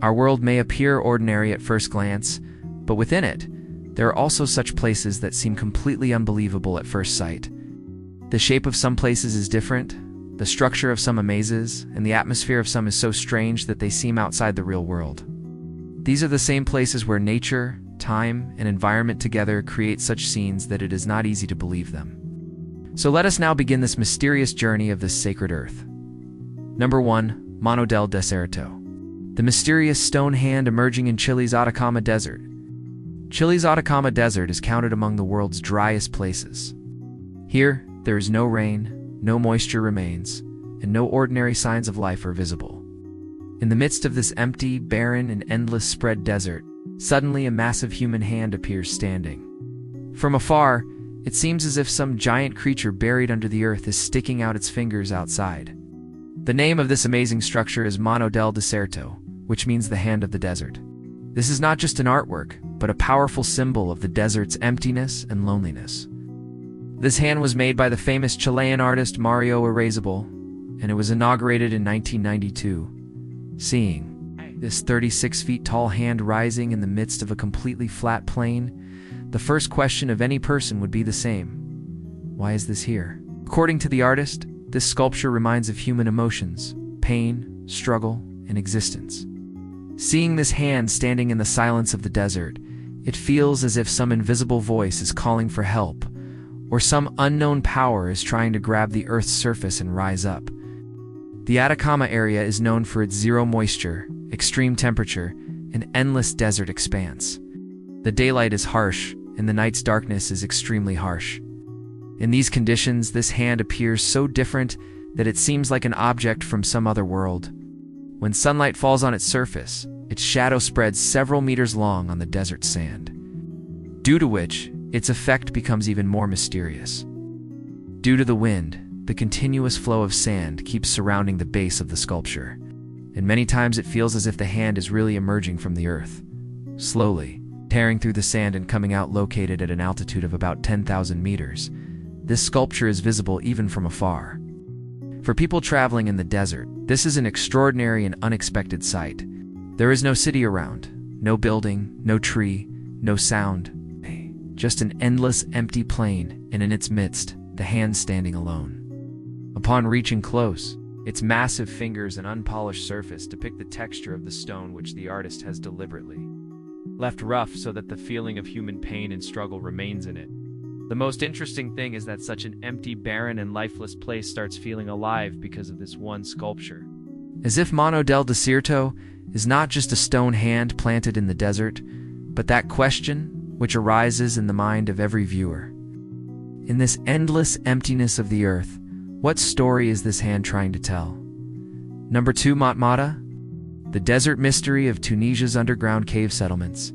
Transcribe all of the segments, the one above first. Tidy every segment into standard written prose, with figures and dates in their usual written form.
Our world may appear ordinary at first glance, but within it, there are also such places that seem completely unbelievable at first sight. The shape of some places is different, the structure of some amazes, and the atmosphere of some is so strange that they seem outside the real world. These are the same places where nature, time, and environment together create such scenes that it is not easy to believe them. So let us now begin this mysterious journey of this sacred earth. Number 1. Mano del Deserto. The mysterious stone hand emerging in Chile's Atacama Desert. Chile's Atacama Desert is counted among the world's driest places. Here, there is no rain, no moisture remains, and no ordinary signs of life are visible. In the midst of this empty, barren, and endless spread desert, suddenly a massive human hand appears standing. From afar, it seems as if some giant creature buried under the earth is sticking out its fingers outside. The name of this amazing structure is Mano del Deserto, which means the hand of the desert. This is not just an artwork, but a powerful symbol of the desert's emptiness and loneliness. This hand was made by the famous Chilean artist Mario Erasable, and it was inaugurated in 1992. Seeing this 36 feet tall hand rising in the midst of a completely flat plain, the first question of any person would be the same. Why is this here? According to the artist, this sculpture reminds of human emotions, pain, struggle, and existence. Seeing this hand standing in the silence of the desert, it feels as if some invisible voice is calling for help, or some unknown power is trying to grab the Earth's surface and rise up. The Atacama area is known for its zero moisture, extreme temperature, and endless desert expanse. The daylight is harsh, and the night's darkness is extremely harsh. In these conditions, this hand appears so different that it seems like an object from some other world. When sunlight falls on its surface, its shadow spreads several meters long on the desert sand, due to which its effect becomes even more mysterious. Due to the wind, the continuous flow of sand keeps surrounding the base of the sculpture, and many times it feels as if the hand is really emerging from the earth, slowly, tearing through the sand and coming out. Located at an altitude of about 10,000 meters, this sculpture is visible even from afar. For people traveling in the desert, this is an extraordinary and unexpected sight. There is no city around, no building, no tree, no sound, just an endless empty plain, and in its midst, the hand standing alone. Upon reaching close, its massive fingers and unpolished surface depict the texture of the stone which the artist has deliberately left rough so that the feeling of human pain and struggle remains in it. The most interesting thing is that such an empty, barren, and lifeless place starts feeling alive because of this one sculpture. As if Mano del Deserto is not just a stone hand planted in the desert, but that question which arises in the mind of every viewer. In this endless emptiness of the earth, what story is this hand trying to tell? Number 2. Matmata, the desert mystery of Tunisia's underground cave settlements.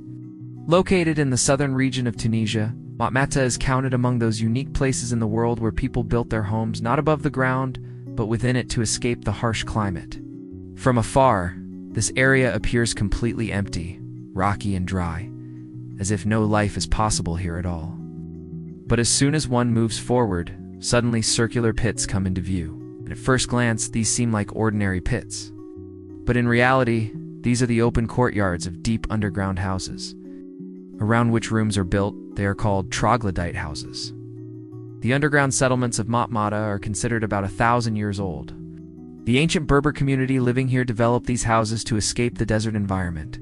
Located in the southern region of Tunisia, Matmata is counted among those unique places in the world where people built their homes not above the ground, but within it to escape the harsh climate. From afar, this area appears completely empty, rocky and dry, as if no life is possible here at all. But as soon as one moves forward, suddenly circular pits come into view, and at first glance these seem like ordinary pits. But in reality, these are the open courtyards of deep underground houses. Around which rooms are built, they are called troglodyte houses. The underground settlements of Matmata are considered about 1,000 years old. The ancient Berber community living here developed these houses to escape the desert environment.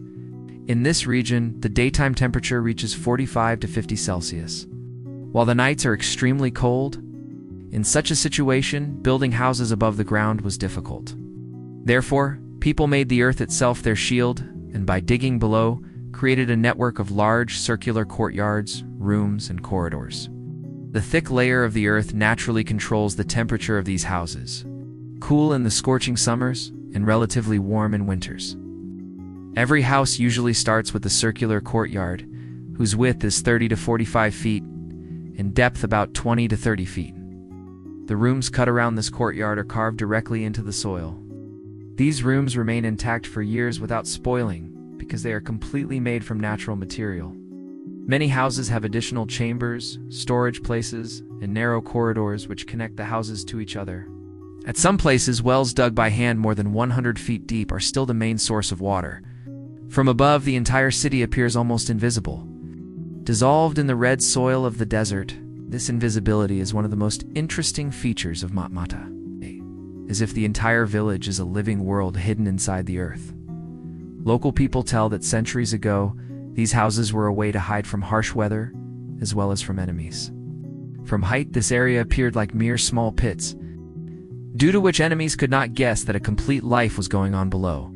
In this region, the daytime temperature reaches 45 to 50 Celsius, while the nights are extremely cold. In such a situation, building houses above the ground was difficult. Therefore, people made the earth itself their shield, and by digging below, created a network of large circular courtyards, rooms, and corridors. The thick layer of the earth naturally controls the temperature of these houses, cool in the scorching summers and relatively warm in winters. Every house usually starts with a circular courtyard, whose width is 30 to 45 feet and depth about 20 to 30 feet. The rooms cut around this courtyard are carved directly into the soil. These rooms remain intact for years without spoiling, because they are completely made from natural material. Many houses have additional chambers, storage places, and narrow corridors which connect the houses to each other. At some places, wells dug by hand more than 100 feet deep are still the main source of water, From above, the entire city appears almost invisible. Dissolved in the red soil of the desert, this invisibility is one of the most interesting features of Matmata, as if the entire village is a living world hidden inside the earth. Local people tell that centuries ago, these houses were a way to hide from harsh weather, as well as from enemies. From height, this area appeared like mere small pits, due to which enemies could not guess that a complete life was going on below.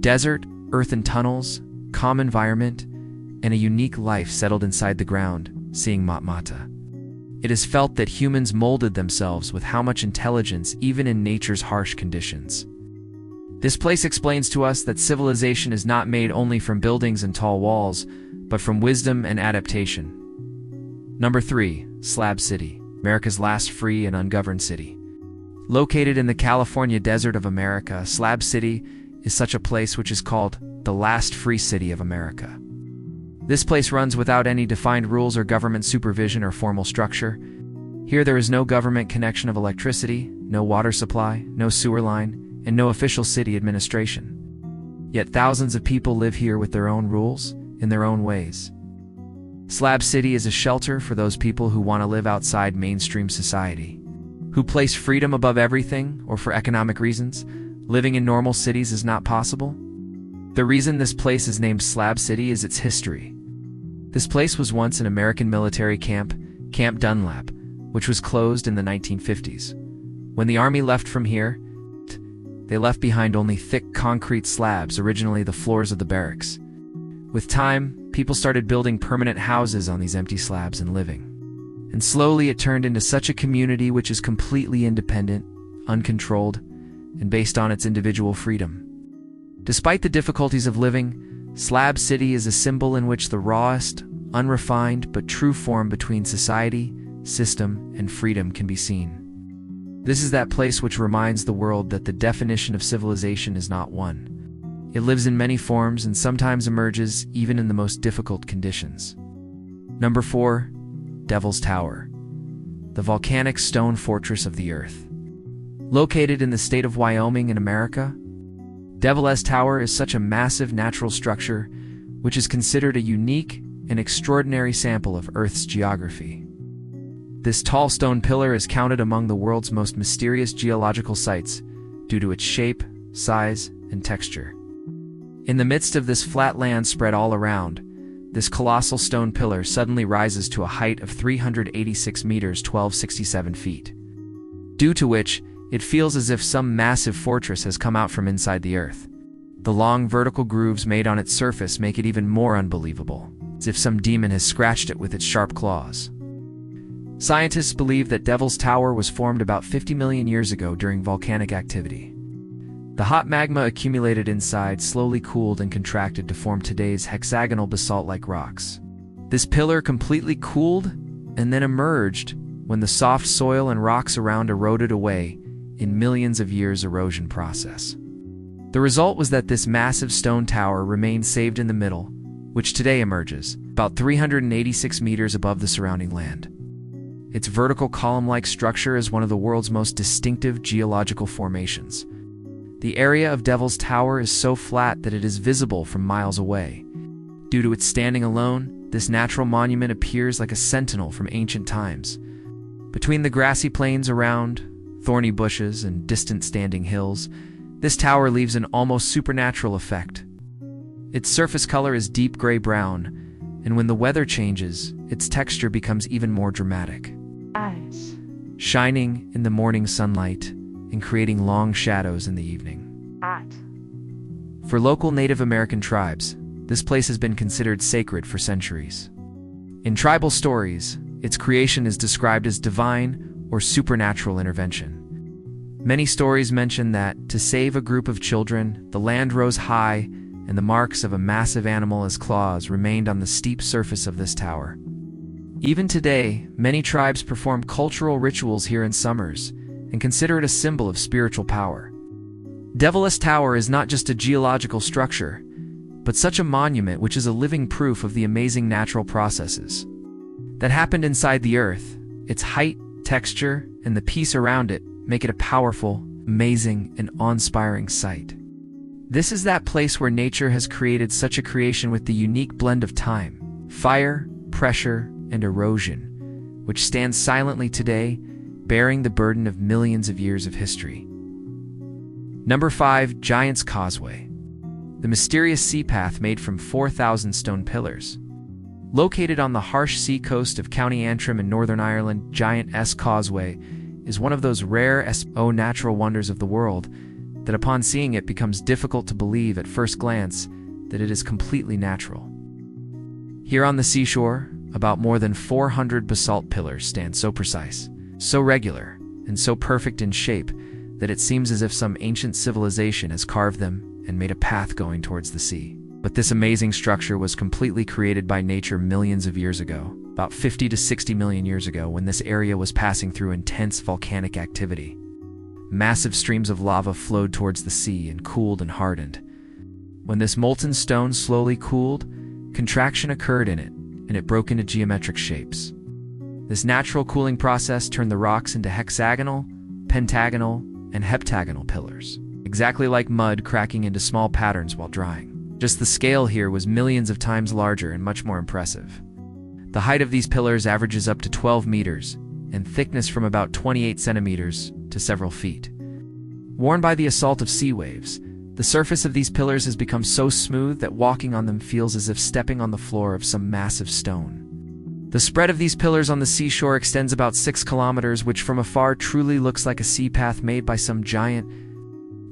Desert, earthen tunnels, calm environment, and a unique life settled inside the ground, seeing Matmata. It is felt that humans molded themselves with how much intelligence even in nature's harsh conditions. This place explains to us that civilization is not made only from buildings and tall walls, but from wisdom and adaptation. Number 3. Slab City, America's last free and ungoverned city. Located in the California desert of America, Slab City is such a place which is called the last free city of America. This place runs without any defined rules or government supervision or formal structure. Here there is no government connection of electricity, no water supply, no sewer line, and no official city administration. Yet thousands of people live here with their own rules, in their own ways. Slab City is a shelter for those people who want to live outside mainstream society, who place freedom above everything, or for economic reasons, living in normal cities is not possible. The reason this place is named Slab City is its history. This place was once an American military camp, Camp Dunlap, which was closed in the 1950s. When the Army left from here, they left behind only thick concrete slabs, originally the floors of the barracks. With time, people started building permanent houses on these empty slabs and living. And slowly it turned into such a community which is completely independent, uncontrolled, and based on its individual freedom. Despite the difficulties of living, Slab City is a symbol in which the rawest, unrefined, but true form between society, system, and freedom can be seen. This is that place which reminds the world that the definition of civilization is not one. It lives in many forms and sometimes emerges even in the most difficult conditions. Number 4. Devil's Tower, the volcanic stone fortress of the earth. Located in the state of Wyoming in America, Devil's Tower is such a massive natural structure which is considered a unique and extraordinary sample of Earth's geography. This tall stone pillar is counted among the world's most mysterious geological sites due to its shape, size, and texture. In the midst of this flat land spread all around, this colossal stone pillar suddenly rises to a height of 386 meters 1267 feet, due to which it feels as if some massive fortress has come out from inside the earth. The long vertical grooves made on its surface make it even more unbelievable, as if some demon has scratched it with its sharp claws. Scientists believe that Devil's Tower was formed about 50 million years ago during volcanic activity. The hot magma accumulated inside slowly cooled and contracted to form today's hexagonal basalt-like rocks. This pillar completely cooled and then emerged when the soft soil and rocks around eroded away in millions of years erosion process. The result was that this massive stone tower remained saved in the middle, which today emerges about 386 meters above the surrounding land. Its vertical column-like structure is one of the world's most distinctive geological formations. The area of Devil's Tower is so flat that it is visible from miles away. Due to its standing alone, this natural monument appears like a sentinel from ancient times. Between the grassy plains around, thorny bushes, and distant standing hills, this tower leaves an almost supernatural effect. Its surface color is deep gray-brown, and when the weather changes, its texture becomes even more dramatic, shining in the morning sunlight and creating long shadows in the evening. For local Native American tribes, this place has been considered sacred for centuries. In tribal stories, its creation is described as divine or supernatural intervention. Many stories mention that, to save a group of children, the land rose high and the marks of a massive animal as claws remained on the steep surface of this tower. Even today, many tribes perform cultural rituals here in summers and consider it a symbol of spiritual power. Devil's Tower is not just a geological structure, but such a monument which is a living proof of the amazing natural processes that happened inside the earth. Its height, texture, and the peace around it make it a powerful, amazing, and awe-inspiring sight. This is that place where nature has created such a creation with the unique blend of time, fire, pressure, and erosion, which stands silently today, bearing the burden of millions of years of history. Number 5. Giant's Causeway. The mysterious sea path made from 4,000 stone pillars. Located on the harsh sea coast of County Antrim in Northern Ireland, Giant's Causeway is one of those rare natural wonders of the world that upon seeing it becomes difficult to believe at first glance that it is completely natural. Here on the seashore, about more than 400 basalt pillars stand so precise, so regular, and so perfect in shape that it seems as if some ancient civilization has carved them and made a path going towards the sea. But this amazing structure was completely created by nature millions of years ago, about 50 to 60 million years ago, when this area was passing through intense volcanic activity. Massive streams of lava flowed towards the sea and cooled and hardened. When this molten stone slowly cooled, contraction occurred in it, and it broke into geometric shapes. This natural cooling process turned the rocks into hexagonal, pentagonal, and heptagonal pillars, exactly like mud cracking into small patterns while drying. Just the scale here was millions of times larger and much more impressive. The height of these pillars averages up to 12 meters, and thickness from about 28 centimeters to several feet. Worn by the assault of sea waves, the surface of these pillars has become so smooth that walking on them feels as if stepping on the floor of some massive stone. The spread of these pillars on the seashore extends about 6 kilometers, which from afar truly looks like a sea path made by some giant.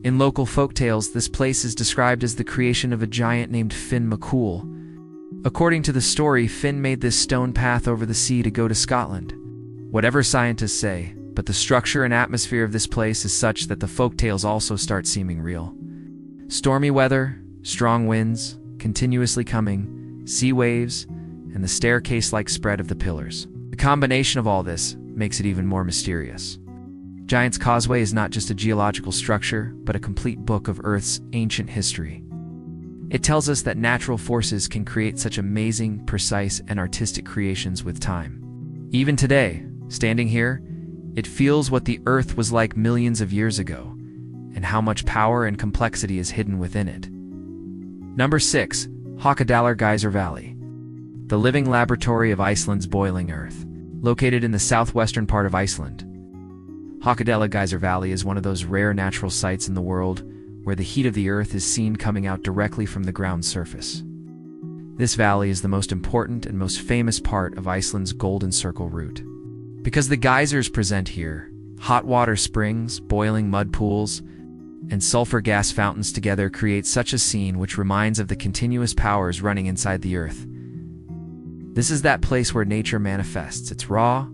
In local folktales, this place is described as the creation of a giant named Finn McCool. According to the story, Finn made this stone path over the sea to go to Scotland. Whatever scientists say, but the structure and atmosphere of this place is such that the folktales also start seeming real. Stormy weather, strong winds, continuously coming, sea waves, and the staircase-like spread of the pillars. The combination of all this makes it even more mysterious. Giant's Causeway is not just a geological structure, but a complete book of Earth's ancient history. It tells us that natural forces can create such amazing, precise, and artistic creations with time. Even today, standing here, it feels what the Earth was like millions of years ago, and how much power and complexity is hidden within it. Number 6. Hakadalur Geyser Valley. The living laboratory of Iceland's boiling earth. Located in the southwestern part of Iceland, Hakadalur Geyser Valley is one of those rare natural sites in the world where the heat of the earth is seen coming out directly from the ground surface. This valley is the most important and most famous part of Iceland's Golden Circle route. Because the geysers present here, hot water springs, boiling mud pools, and sulfur gas fountains together create such a scene which reminds of the continuous powers running inside the earth. This is that place where nature manifests its raw,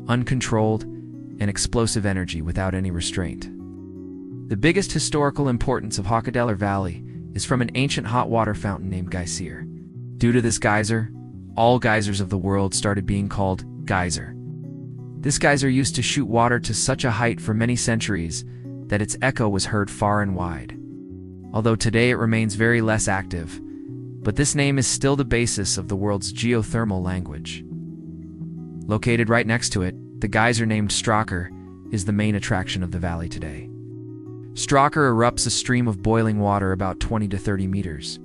uncontrolled, and explosive energy without any restraint. The biggest historical importance of Hakadalur Valley is from an ancient hot water fountain named Geysir. Due to this geyser, all geysers of the world started being called geyser. This geyser used to shoot water to such a height for many centuries that its echo was heard far and wide. Although today it remains very less active, but this name is still the basis of the world's geothermal language. Located right next to it, the geyser named Strákr is the main attraction of the valley today. Strákr erupts a stream of boiling water about 20 to 30 meters,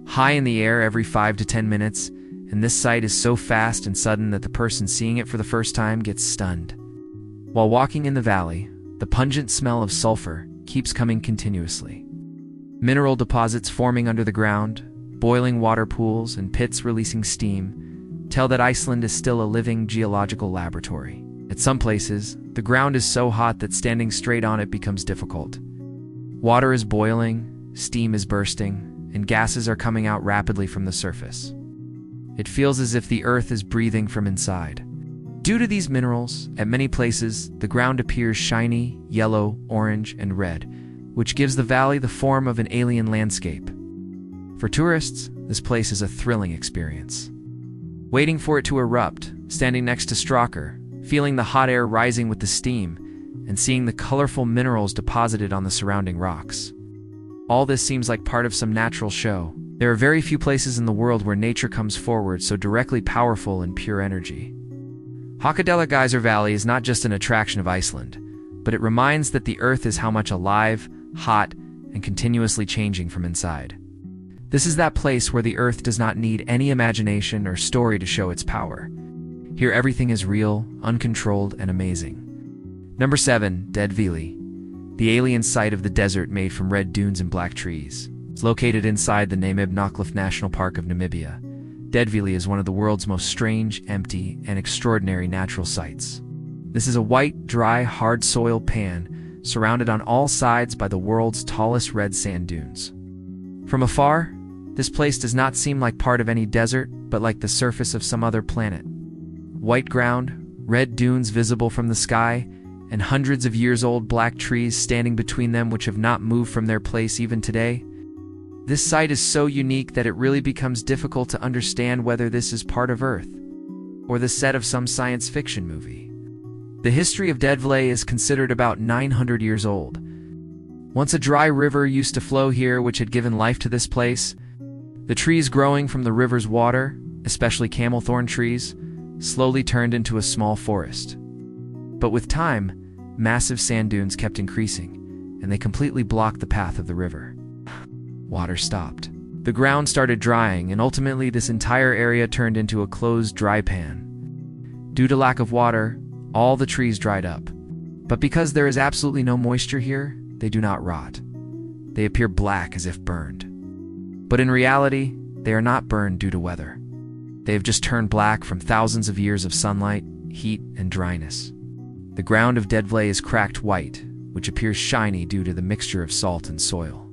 high in the air every 5 to 10 minutes, and this sight is so fast and sudden that the person seeing it for the first time gets stunned. While walking in the valley, the pungent smell of sulfur keeps coming continuously. Mineral deposits forming under the ground, boiling water pools, and pits releasing steam tell that Iceland is still a living geological laboratory. At some places, the ground is so hot that standing straight on it becomes difficult. Water is boiling, steam is bursting, and gases are coming out rapidly from the surface. It feels as if the earth is breathing from inside. Due to these minerals, at many places, the ground appears shiny, yellow, orange, and red, which gives the valley the form of an alien landscape. For tourists, this place is a thrilling experience. Waiting for it to erupt, standing next to Strákr, feeling the hot air rising with the steam, and seeing the colorful minerals deposited on the surrounding rocks. All this seems like part of some natural show. There are very few places in the world where nature comes forward so directly powerful and pure energy. Hakadalur Geyser Valley is not just an attraction of Iceland, but it reminds that the earth is how much alive, hot, and continuously changing from inside. This is that place where the earth does not need any imagination or story to show its power. Here everything is real, uncontrolled, and amazing. Number 7. Dead Valley, the alien site of the desert made from red dunes and black trees. It's located inside the Namib National Park of Namibia. Dead Valley is one of the world's most strange, empty, and extraordinary natural sites. This is a white, dry, hard soil pan surrounded on all sides by the world's tallest red sand dunes. From afar, this place does not seem like part of any desert, but like the surface of some other planet. White ground, red dunes visible from the sky, and hundreds of years old black trees standing between them which have not moved from their place even today. This site is so unique that it really becomes difficult to understand whether this is part of Earth or the set of some science fiction movie. The history of Dead Valley is considered about 900 years old. Once a dry river used to flow here which had given life to this place. The trees growing from the river's water, especially camel thorn trees, slowly turned into a small forest. But with time, massive sand dunes kept increasing, and they completely blocked the path of the river. Water stopped. The ground started drying, and ultimately this entire area turned into a closed dry pan. Due to lack of water, all the trees dried up. But because there is absolutely no moisture here, they do not rot. They appear black as if burned. But in reality, they are not burned due to weather. They have just turned black from thousands of years of sunlight, heat, and dryness. The ground of Dead Valley is cracked white, which appears shiny due to the mixture of salt and soil.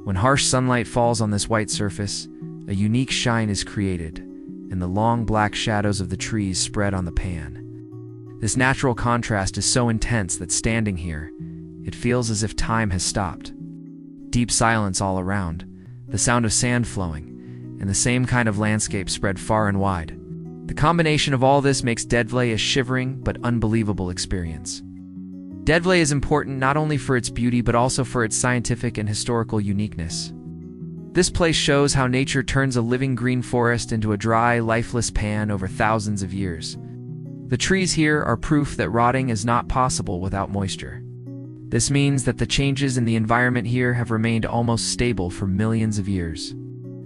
When harsh sunlight falls on this white surface, a unique shine is created, and the long black shadows of the trees spread on the pan. This natural contrast is so intense that standing here, it feels as if time has stopped. Deep silence all around, the sound of sand flowing, and the same kind of landscape spread far and wide. The combination of all this makes Dead Valley a shivering but unbelievable experience. Dead Valley is important not only for its beauty but also for its scientific and historical uniqueness. This place shows how nature turns a living green forest into a dry, lifeless pan over thousands of years. The trees here are proof that rotting is not possible without moisture. This means that the changes in the environment here have remained almost stable for millions of years.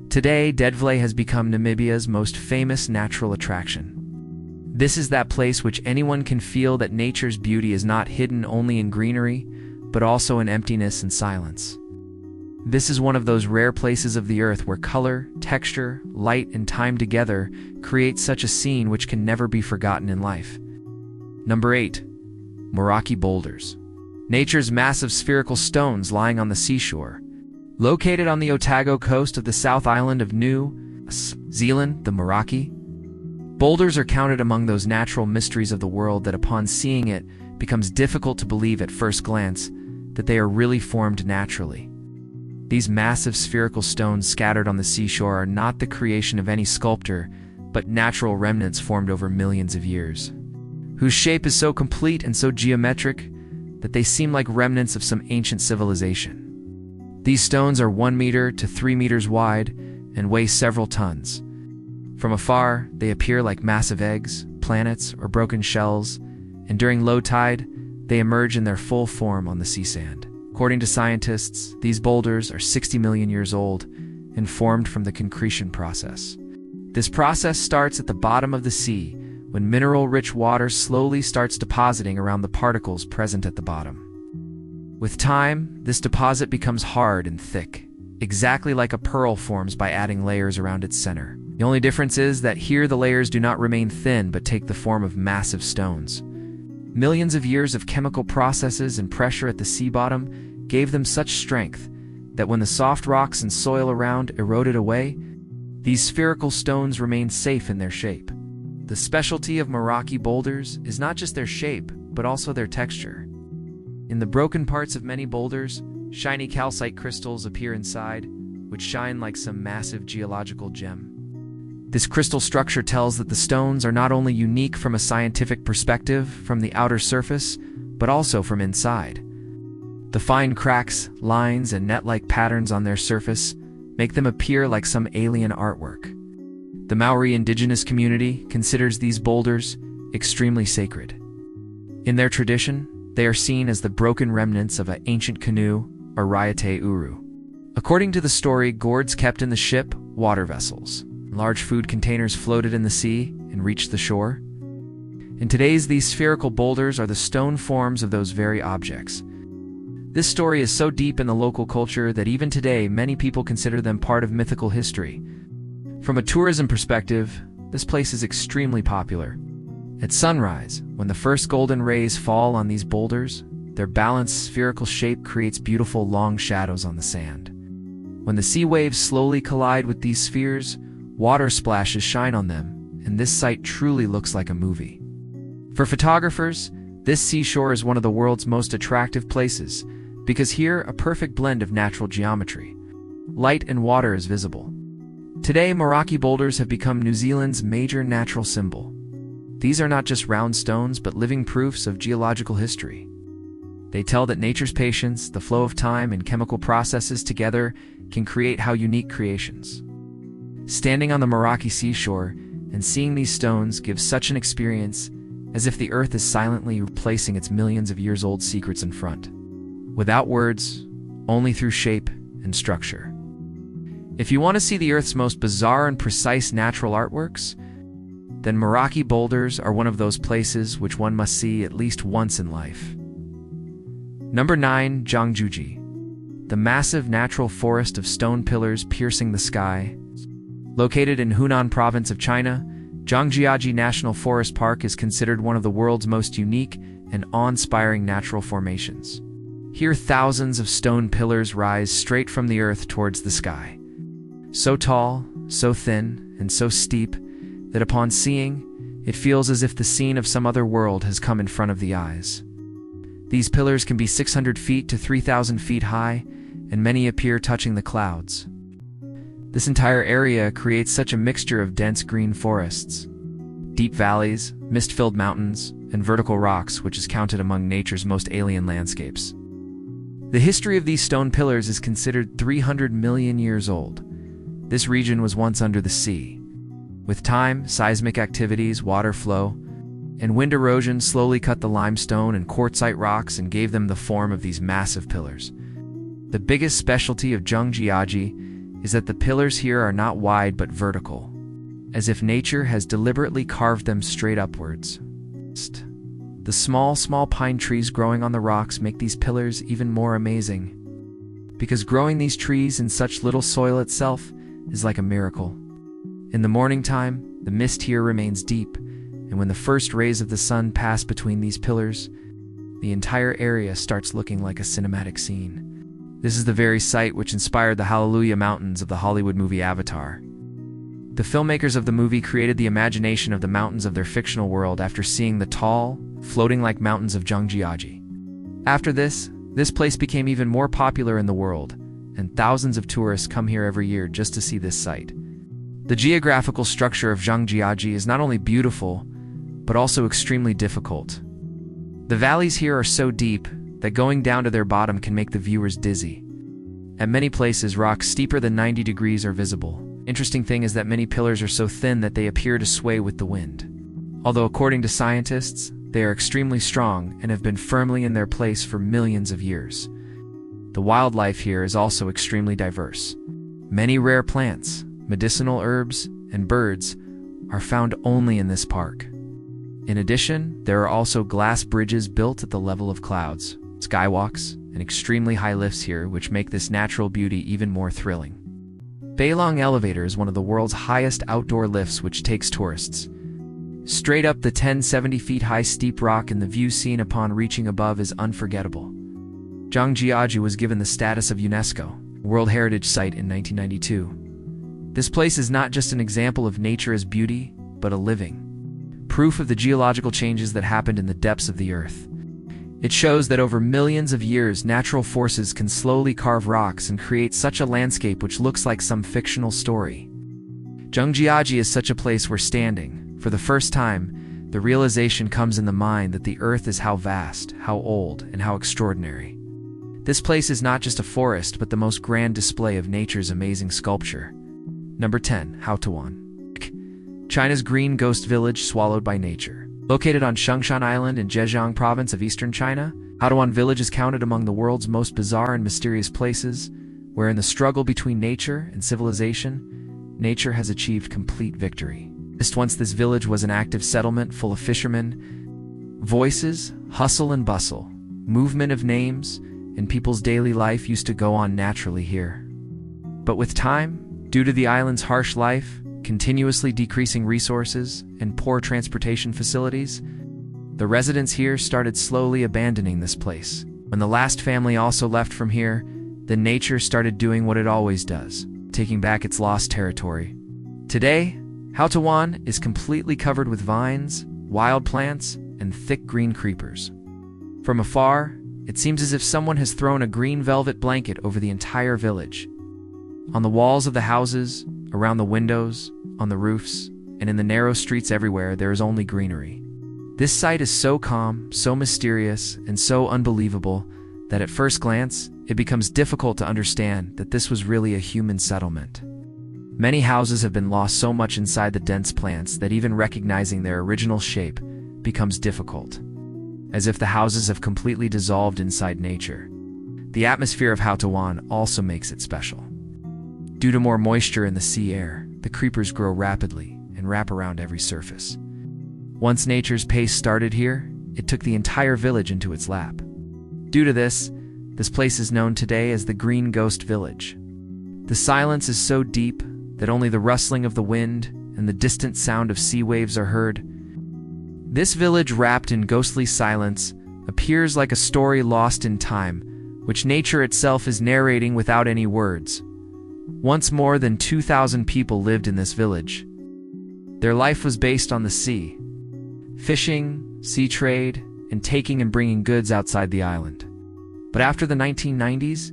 Today, Dead Valley has become Namibia's most famous natural attraction. This is that place which anyone can feel that nature's beauty is not hidden only in greenery, but also in emptiness and silence. This is one of those rare places of the earth where color, texture, light, and time together create such a scene which can never be forgotten in life. Number 8. Meraki Boulders. Nature's massive spherical stones lying on the seashore. Located on the Otago coast of the South Island of New Zealand, the Meraki boulders are counted among those natural mysteries of the world that upon seeing it becomes difficult to believe at first glance that they are really formed naturally. These massive spherical stones scattered on the seashore are not the creation of any sculptor, but natural remnants formed over millions of years, whose shape is so complete and so geometric that they seem like remnants of some ancient civilization. These stones are 1 meter to 3 meters wide and weigh several tons. From afar, they appear like massive eggs, planets, or broken shells, and during low tide, they emerge in their full form on the sea sand. According to scientists, these boulders are 60 million years old and formed from the concretion process. This process starts at the bottom of the sea when mineral-rich water slowly starts depositing around the particles present at the bottom. With time, this deposit becomes hard and thick, exactly like a pearl forms by adding layers around its center. The only difference is that here the layers do not remain thin but take the form of massive stones. Millions of years of chemical processes and pressure at the sea bottom gave them such strength that when the soft rocks and soil around eroded away, these spherical stones remained safe in their shape. The specialty of Meraki boulders is not just their shape, but also their texture. In the broken parts of many boulders, shiny calcite crystals appear inside, which shine like some massive geological gem. This crystal structure tells that the stones are not only unique from a scientific perspective from the outer surface, but also from inside. The fine cracks, lines, and net-like patterns on their surface make them appear like some alien artwork. The Maori indigenous community considers these boulders extremely sacred. In their tradition, they are seen as the broken remnants of an ancient canoe or Ryate Uru. According to the story, gourds kept in the ship, water vessels. Large food containers floated in the sea and reached the shore. In today's, these spherical boulders are the stone forms of those very objects. This story is so deep in the local culture that even today many people consider them part of mythical history. From a tourism perspective, this place is extremely popular. At sunrise, when the first golden rays fall on these boulders, their balanced spherical shape creates beautiful long shadows on the sand. When the sea waves slowly collide with these spheres, water splashes shine on them, and this sight truly looks like a movie. For photographers, this seashore is one of the world's most attractive places, because here a perfect blend of natural geometry, light and water is visible. Today, Meraki boulders have become New Zealand's major natural symbol. These are not just round stones, but living proofs of geological history. They tell that nature's patience, the flow of time, and chemical processes together can create how unique creations. Standing on the Meraki seashore and seeing these stones gives such an experience, as if the earth is silently replacing its millions of years old secrets in front. Without words, only through shape and structure. If you want to see the Earth's most bizarre and precise natural artworks, then Meraki boulders are one of those places which one must see at least once in life. Number 9. Zhangjiaji. The massive natural forest of stone pillars piercing the sky. Located in Hunan province of China, Zhangjiaji National Forest Park is considered one of the world's most unique and awe-inspiring natural formations. Here, thousands of stone pillars rise straight from the earth towards the sky. So tall, so thin, and so steep that upon seeing, it feels as if the scene of some other world has come in front of the eyes. These pillars can be 600 feet to 3,000 feet high, and many appear touching the clouds. This entire area creates such a mixture of dense green forests, deep valleys, mist-filled mountains, and vertical rocks, which is counted among nature's most alien landscapes. The history of these stone pillars is considered 300 million years old. This region was once under the sea. With time, seismic activities, water flow, and wind erosion slowly cut the limestone and quartzite rocks and gave them the form of these massive pillars. The biggest specialty of Zhangjiaji is that the pillars here are not wide but vertical, as if nature has deliberately carved them straight upwards. The small pine trees growing on the rocks make these pillars even more amazing, because growing these trees in such little soil itself is like a miracle. In the morning time, the mist here remains deep, and when the first rays of the sun pass between these pillars, the entire area starts looking like a cinematic scene. This is the very site which inspired the Hallelujah Mountains of the Hollywood movie Avatar. The filmmakers of the movie created the imagination of the mountains of their fictional world after seeing the tall, floating like mountains of Zhangjiaji. After this place became even more popular in the world, and thousands of tourists come here every year just to see this site. The geographical structure of Zhangjiaji is not only beautiful, but also extremely difficult. The valleys here are so deep that going down to their bottom can make the viewers dizzy. At many places, rocks steeper than 90 degrees are visible. Interesting thing is that many pillars are so thin that they appear to sway with the wind. Although according to scientists, they are extremely strong and have been firmly in their place for millions of years. The wildlife here is also extremely diverse. Many rare plants, medicinal herbs, and birds are found only in this park. In addition, there are also glass bridges built at the level of clouds, skywalks, and extremely high lifts here which make this natural beauty even more thrilling. Beilong Elevator is one of the world's highest outdoor lifts which takes tourists straight up the 1070 feet high steep rock, and the view seen upon reaching above is unforgettable. Zhangjiaji was given the status of UNESCO World Heritage Site in 1992. This place is not just an example of nature as beauty, but a living proof of the geological changes that happened in the depths of the earth. It shows that over millions of years, natural forces can slowly carve rocks and create such a landscape which looks like some fictional story. Zhangjiaji is such a place where standing, for the first time, the realization comes in the mind that the earth is how vast, how old, and how extraordinary. This place is not just a forest, but the most grand display of nature's amazing sculpture. Number 10. Haotuan. China's green ghost village swallowed by nature. Located on Shengshan Island in Zhejiang province of eastern China, Hautawan Village is counted among the world's most bizarre and mysterious places, where in the struggle between nature and civilization, nature has achieved complete victory. Once this village was an active settlement full of fishermen, voices, hustle and bustle, movement of names, and people's daily life used to go on naturally here. But with time, due to the island's harsh life, continuously decreasing resources, and poor transportation facilities, the residents here started slowly abandoning this place. When the last family also left from here, then nature started doing what it always does, taking back its lost territory. Today, Hautawan is completely covered with vines, wild plants, and thick green creepers. From afar, it seems as if someone has thrown a green velvet blanket over the entire village. On the walls of the houses, around the windows, on the roofs, and in the narrow streets everywhere, there is only greenery. This sight is so calm, so mysterious, and so unbelievable that at first glance, it becomes difficult to understand that this was really a human settlement. Many houses have been lost so much inside the dense plants that even recognizing their original shape becomes difficult, as if the houses have completely dissolved inside nature. The atmosphere of Hautawan also makes it special. Due to more moisture in the sea air, the creepers grow rapidly and wrap around every surface. Once nature's pace started here, it took the entire village into its lap. Due to this place is known today as the Green Ghost Village. The silence is so deep that only the rustling of the wind and the distant sound of sea waves are heard. This village, wrapped in ghostly silence, appears like a story lost in time, which nature itself is narrating without any words. Once more than 2,000 people lived in this village. Their life was based on the sea, fishing, sea trade, and taking and bringing goods outside the island. But after the 1990s,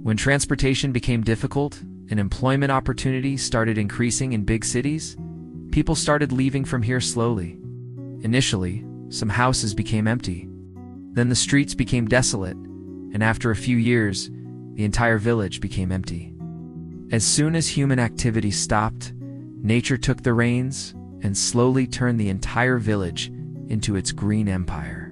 when transportation became difficult and employment opportunities started increasing in big cities, people started leaving from here slowly. Initially, some houses became empty. Then the streets became desolate, and after a few years, the entire village became empty. As soon as human activity stopped, nature took the reins and slowly turned the entire village into its green empire.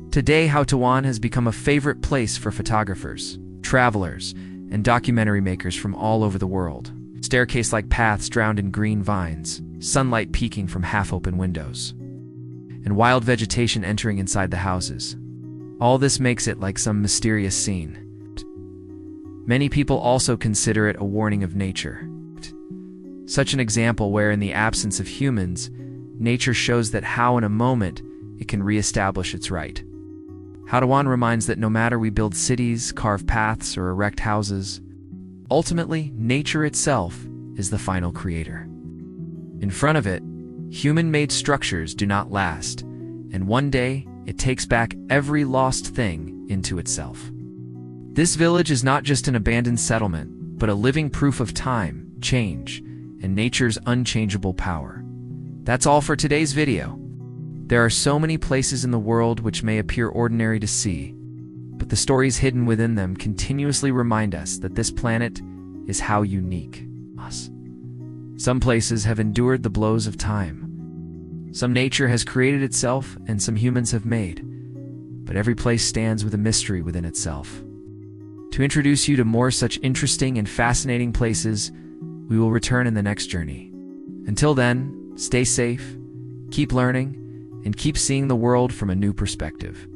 Today, Hautawan has become a favorite place for photographers, travelers, and documentary makers from all over the world. Staircase-like paths drowned in green vines, sunlight peeking from half-open windows, and wild vegetation entering inside the houses. All this makes it like some mysterious scene. Many people also consider it a warning of nature. Such an example where, in the absence of humans, nature shows that how in a moment it can re-establish its right. Hautawan reminds that no matter we build cities, carve paths, or erect houses, ultimately, nature itself is the final creator. In front of it, human-made structures do not last, and one day, it takes back every lost thing into itself. This village is not just an abandoned settlement, but a living proof of time, change, and nature's unchangeable power. That's all for today's video. There are so many places in the world which may appear ordinary to see, but the stories hidden within them continuously remind us that this planet is how unique us. Some places have endured the blows of time. Some nature has created itself, and some humans have made. But every place stands with a mystery within itself. To introduce you to more such interesting and fascinating places, we will return in the next journey. Until then, stay safe, keep learning, and keep seeing the world from a new perspective.